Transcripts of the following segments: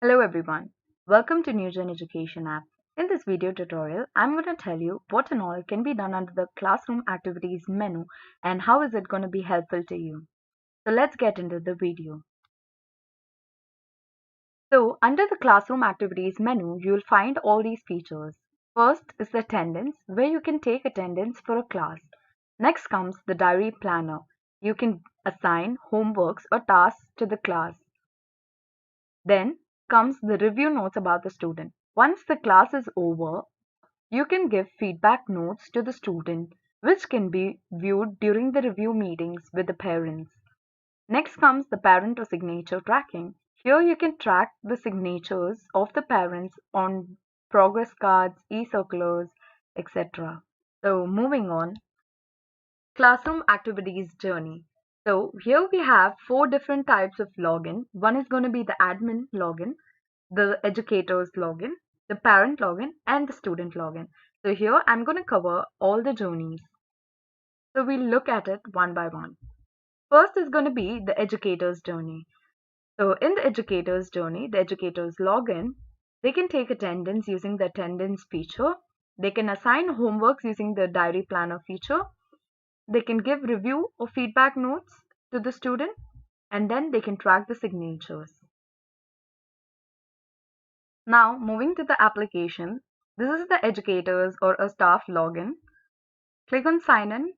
Hello everyone, welcome to NewGen Education app. In this video tutorial, I'm going to tell you what and all can be done under the classroom activities menu and how is it going to be helpful to you. So let's get into the video. So under the classroom activities menu, you'll find all these features. First is the attendance, where you can take attendance for a class. Next comes the diary planner. You can assign homeworks or tasks to the class. Then comes the review notes about the student. Once the class is over, you can give feedback notes to the student, which can be viewed during the review meetings with the parents. Next comes the parent or signature tracking. Here you can track the signatures of the parents on progress cards, e-circulars, etc. So moving on, classroom activities journey. So here we have four different types of login. One is going to be the admin login, the educator's login, the parent login, and the student login. So here I'm going to cover all the journeys. So we'll look at it one by one. First is going to be the educator's journey. So in the educator's journey, the educator's login, they can take attendance using the attendance feature. They can assign homeworks using the diary planner feature. They can give review or feedback notes to the student, and then they can track the signatures. Now, moving to the application, this is the educators or a staff login. Click on sign in.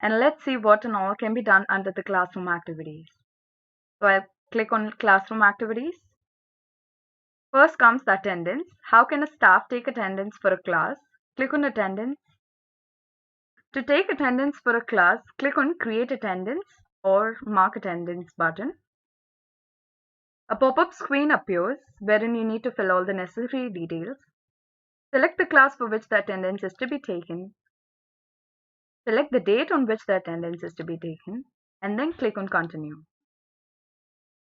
And let's see what and all can be done under the classroom activities. So I click on classroom activities. First comes the attendance. How can a staff take attendance for a class? Click on attendance. To take attendance for a class, click on create attendance or mark attendance button. A pop-up screen appears wherein you need to fill all the necessary details. Select the class for which the attendance is to be taken. Select the date on which the attendance is to be taken and then click on continue.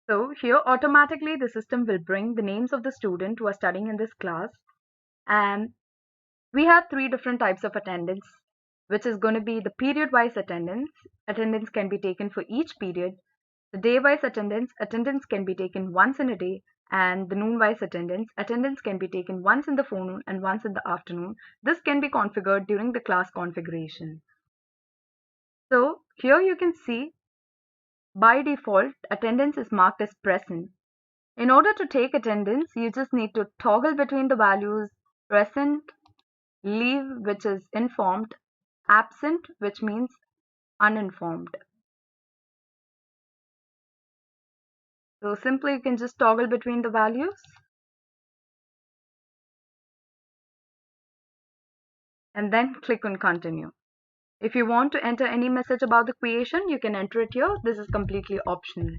So here automatically the system will bring the names of the student who are studying in this class, and we have three different types of attendance, which is going to be the period wise attendance. Attendance can be taken for each period. The day wise attendance can be taken once in a day, and the noon wise attendance can be taken once in the forenoon and once in the afternoon. This can be configured during the class configuration. So here you can see by default attendance is marked as present. In order to take attendance, you just need to toggle between the values present, leave, which is informed, absent, which means uninformed. So simply you can just toggle between the values and then click on continue. If you want to enter any message about the creation, you can enter it here. This is completely optional.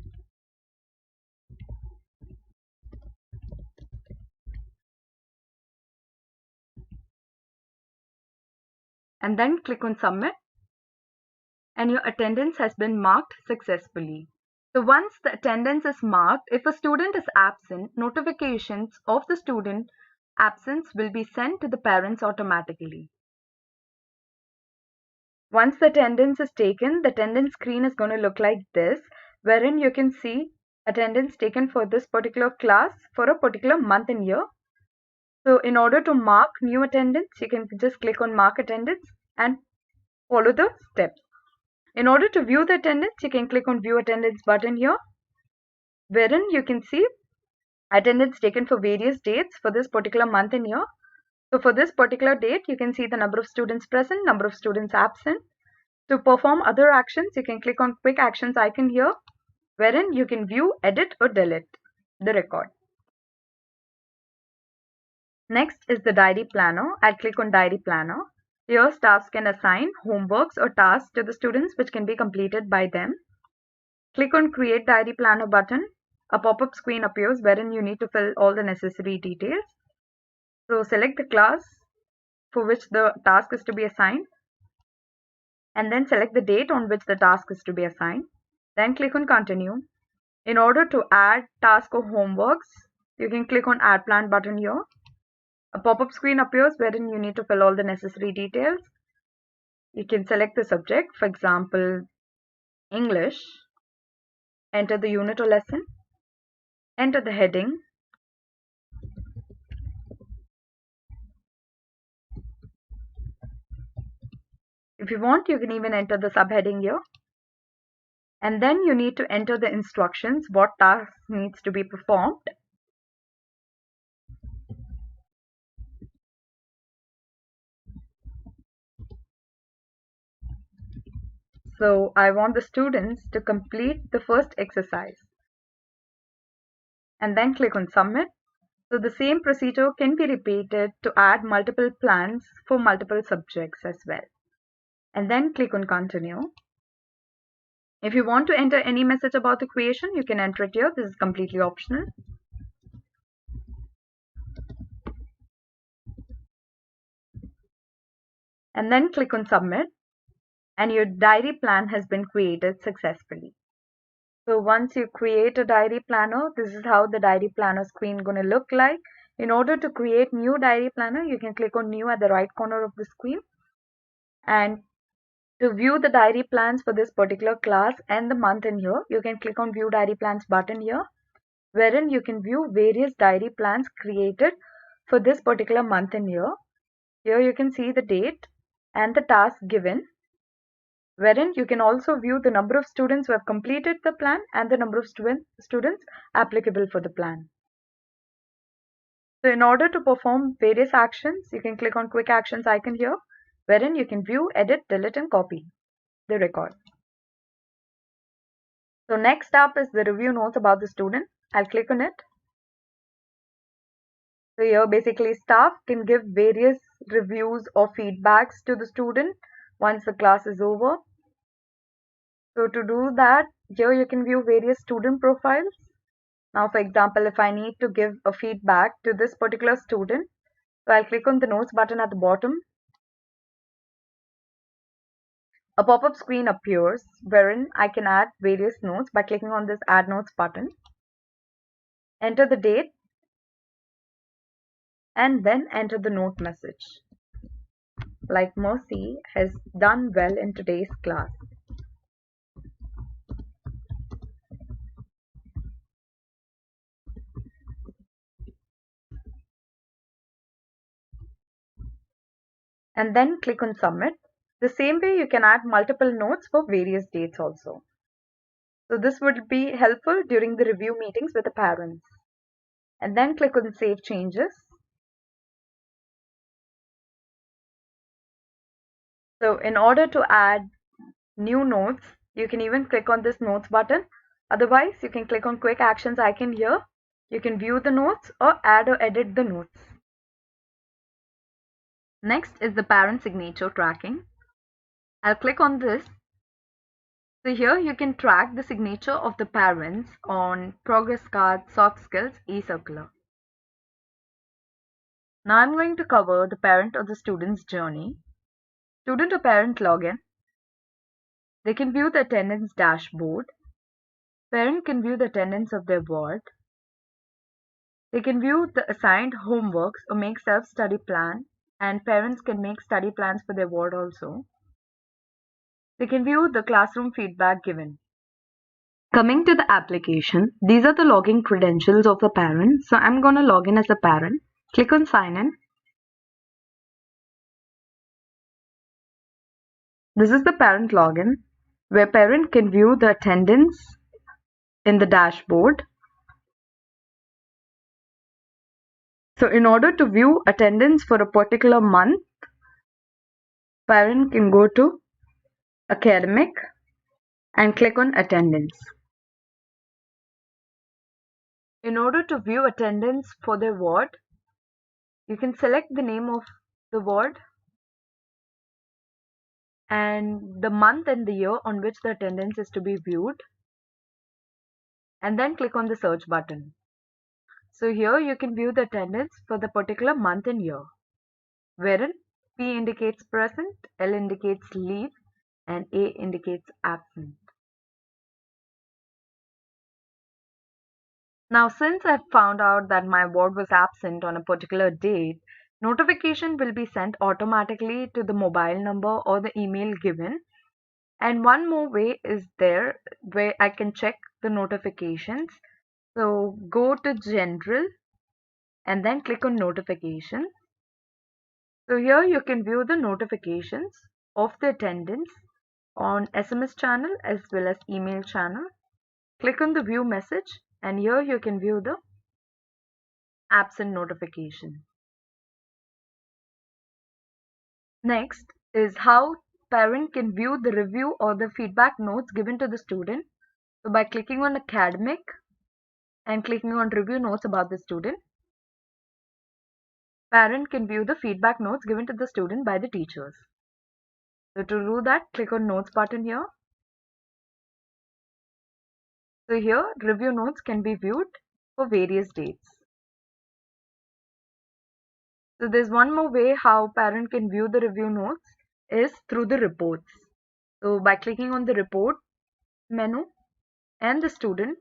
And then click on submit, and your attendance has been marked successfully. So once the attendance is marked, if a student is absent, notifications of the student absence will be sent to the parents automatically. Once the attendance is taken, the attendance screen is going to look like this, wherein you can see attendance taken for this particular class for a particular month and year. So in order to mark new attendance, you can just click on mark attendance and follow the steps. In order to view the attendance, you can click on view attendance button here, wherein you can see attendance taken for various dates for this particular month and year. So for this particular date, you can see the number of students present, number of students absent. To perform other actions, you can click on quick actions icon here, wherein you can view, edit or delete the record. Next is the diary planner. I'll click on diary planner. Here staffs can assign homeworks or tasks to the students which can be completed by them. Click on create diary planner button. A pop-up screen appears wherein you need to fill all the necessary details. So select the class for which the task is to be assigned, and then select the date on which the task is to be assigned. Then click on continue. In order to add task or homeworks, you can click on add plan button here. A pop-up screen appears wherein you need to fill all the necessary details. You can select the subject, for example, English, enter the unit or lesson, enter the heading, if you want you can even enter the subheading here, and then you need to enter the instructions, what task needs to be performed. So I want the students to complete the first exercise and then click on submit. So the same procedure can be repeated to add multiple plans for multiple subjects as well. And then click on continue. If you want to enter any message about the creation, you can enter it here. This is completely optional. And then click on submit, and your diary plan has been created successfully. So once you create a diary planner, this is how the diary planner screen going to look like. In order to create new diary planner, you can click on new at the right corner of the screen. And to view the diary plans for this particular class and the month in here, you can click on view diary plans button here, wherein you can view various diary plans created for this particular month in here. Here you can see the date and the task given, wherein you can also view the number of students who have completed the plan and the number of students applicable for the plan. So in order to perform various actions, you can click on quick actions icon here, wherein you can view, edit, delete and copy the record. So next up is the review notes about the student. I'll click on it. So here basically staff can give various reviews or feedbacks to the student once the class is over. So to do that, here you can view various student profiles. Now for example, if I need to give a feedback to this particular student, so I'll click on the notes button at the bottom. A pop-up screen appears wherein I can add various notes by clicking on this add notes button. Enter the date and then enter the note message. Like Mercy has done well in today's class. And then click on submit. The same way you can add multiple notes for various dates also. So this would be helpful during the review meetings with the parents. And then click on save changes. So in order to add new notes, you can even click on this notes button. Otherwise, you can click on quick actions icon here. You can view the notes or add or edit the notes. Next is the parent signature tracking. I'll click on this. So here you can track the signature of the parents on progress cards, soft skills, e-circular. Now I'm going to cover the parent or the student's journey. Student or parent login. They can view the attendance dashboard. Parent can view the attendance of their ward. They can view the assigned homeworks or make self-study plan, and parents can make study plans for their ward also. They can view the classroom feedback given. Coming to the application, these are the login credentials of the parent. So I'm going to log in as a parent. Click on sign in. This is the parent login where parent can view the attendance in the dashboard. So in order to view attendance for a particular month, parent can go to academic and click on attendance. In order to view attendance for their ward, you can select the name of the ward and the month and the year on which the attendance is to be viewed, and then click on the search button. So here you can view the attendance for the particular month and year, wherein P indicates present, L indicates leave, and A indicates absent. Now since I've found out that my ward was absent on a particular date, Notification will be sent automatically to the mobile number or the email given. And one more way is there where I can check the notifications. So go to General and then click on Notifications. So here you can view the notifications of the attendance on SMS channel as well as email channel. Click on the View Message and here you can view the absent notification. Next is how parent can view the review or the feedback notes given to the student. So by clicking on Academic and clicking on Review Notes about the student, parent can view the feedback notes given to the student by the teachers. So to do that, click on Notes button here. So here, review notes can be viewed for various dates. So there's one more way how parent can view the review notes is through the reports. So by clicking on the report menu and the student,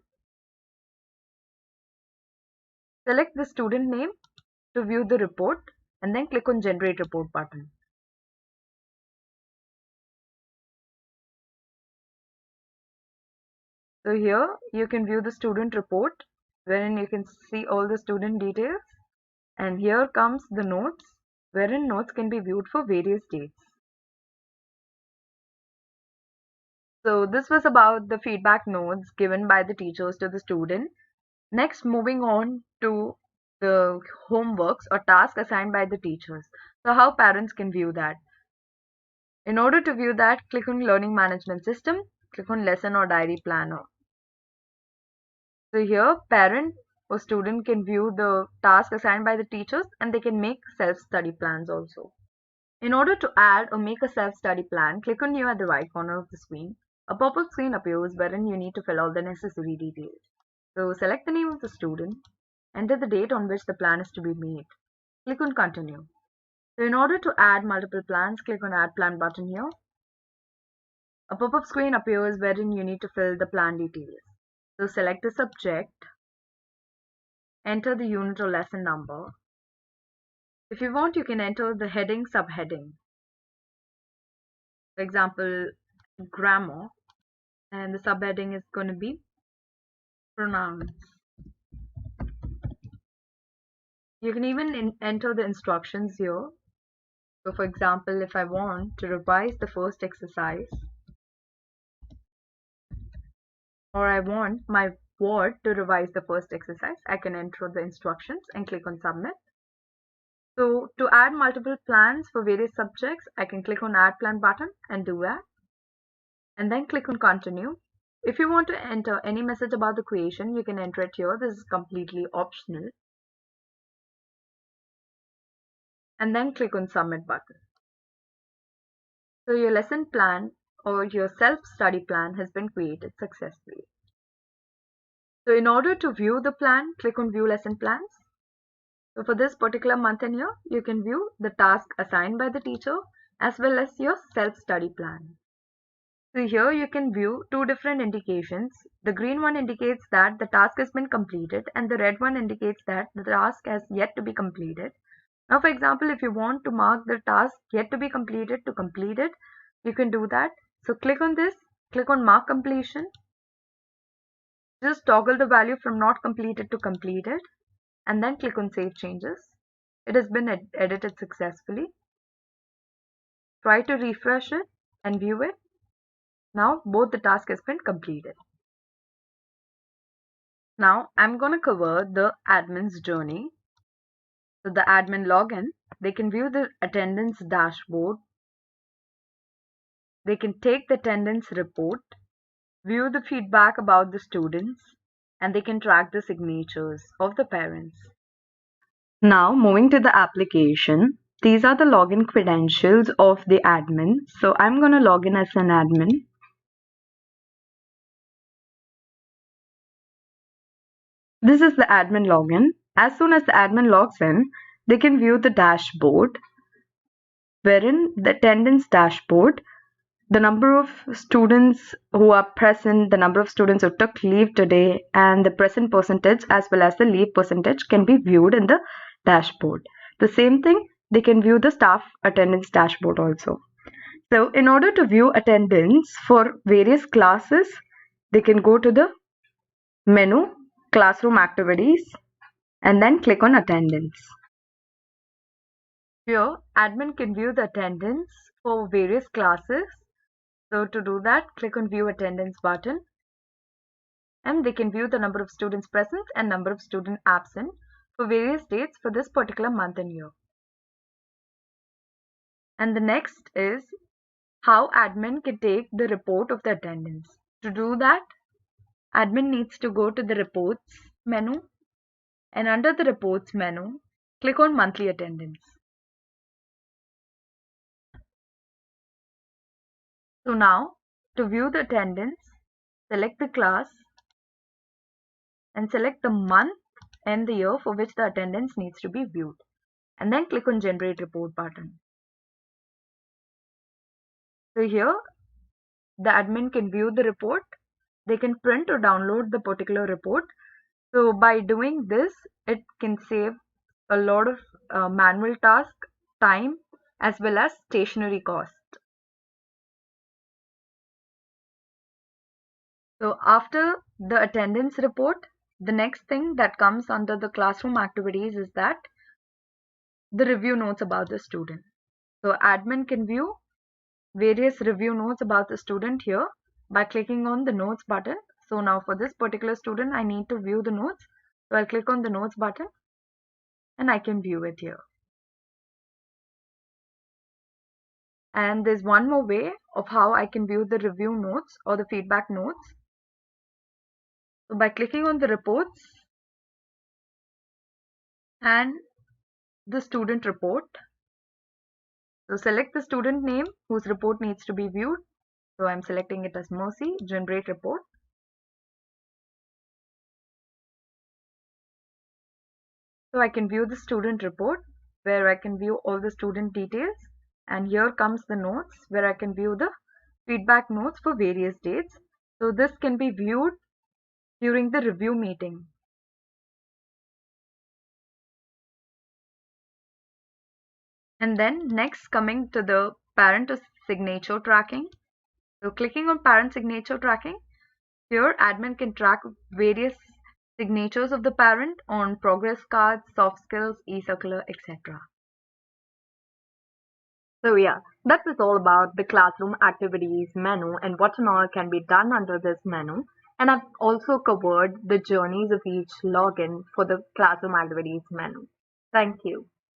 select the student name to view the report and then click on Generate Report button. So here you can view the student report wherein you can see all the student details, and here comes the notes wherein notes can be viewed for various dates. So this was about the feedback notes given by the teachers to the student. Next, moving on to the homeworks or tasks assigned by the teachers. So how parents can view that. In order to view that, click on Learning Management System, click on Lesson or Diary Planner. So here, parent or student can view the task assigned by the teachers and they can make self-study plans also. In order to add or make a self-study plan, click on New at the right corner of the screen. A pop-up screen appears wherein you need to fill out the necessary details. So select the name of the student, enter the date on which the plan is to be made. Click on Continue. So in order to add multiple plans, click on Add Plan button here. A pop-up screen appears wherein you need to fill the plan details. So select the subject, enter the unit or lesson number. If you want, you can enter the heading, subheading. For example, grammar, and the subheading is going to be pronouns. You can even enter the instructions here. So for example, if I want to revise the first exercise, or I want my ward to revise the first exercise, I can enter the instructions and click on submit. So to add multiple plans for various subjects, I can click on Add Plan button and do that. And then click on Continue. If you want to enter any message about the creation, you can enter it here. This is completely optional. And then click on Submit button. So your lesson plan or your self-study plan has been created successfully. So in order to view the plan, click on View Lesson Plans. So for this particular month and year, you can view the task assigned by the teacher as well as your self-study plan. So here you can view two different indications. The green one indicates that the task has been completed and the red one indicates that the task has yet to be completed. Now for example, if you want to mark the task yet to be completed to complete it, you can do that. So click on this, click on Mark Completion. Just toggle the value from not completed to completed and then click on Save Changes. It has been edited successfully. Try to refresh it and view it. Now both the task has been completed. Now I'm going to cover the admin's journey. So the admin login, they can view the attendance dashboard. They can take the attendance report, view the feedback about the students, and they can track the signatures of the parents. Now moving to the application, these are the login credentials of the admin. So I'm going to log in as an admin. This is the admin login. As soon as the admin logs in, they can view the dashboard, wherein the attendance dashboard, the number of students who are present, the number of students who took leave today, and the present percentage as well as the leave percentage can be viewed in the dashboard. The same thing, they can view the staff attendance dashboard also. So in order to view attendance for various classes, they can go to the menu, classroom activities, and then click on attendance. Here, admin can view the attendance for various classes. So to do that, click on view attendance button, and they can view the number of students present and number of students absent for various dates for this particular month and year. And the next is how admin can take the report of the attendance. To do that, admin needs to go to the reports menu, and under the reports menu, click on monthly attendance. So now, to view the attendance, select the class and select the month and the year for which the attendance needs to be viewed, and then click on generate report button. So here, the admin can view the report. They can print or download the particular report. So by doing this, it can save a lot of manual task, time, as well as stationery cost. So after the attendance report, the next thing that comes under the classroom activities is that the review notes about the student. So admin can view various review notes about the student here by clicking on the notes button. So now for this particular student, I need to view the notes. So I'll click on the notes button and I can view it here. And there's one more way of how I can view the review notes or the feedback notes. So by clicking on the reports and the student report. So select the student name whose report needs to be viewed. So I'm selecting it as Mercy, generate report. So I can view the student report where I can view all the student details, and here comes the notes where I can view the feedback notes for various dates. So this can be viewed during the review meeting. And then next, coming to the parent signature tracking. So clicking on parent signature tracking, here admin can track various signatures of the parent on progress cards, soft skills, e-circular, etc. So yeah, that was all about the classroom activities menu and what and all can be done under this menu. And I've also covered the journeys of each login for the classroom activities menu. Thank you.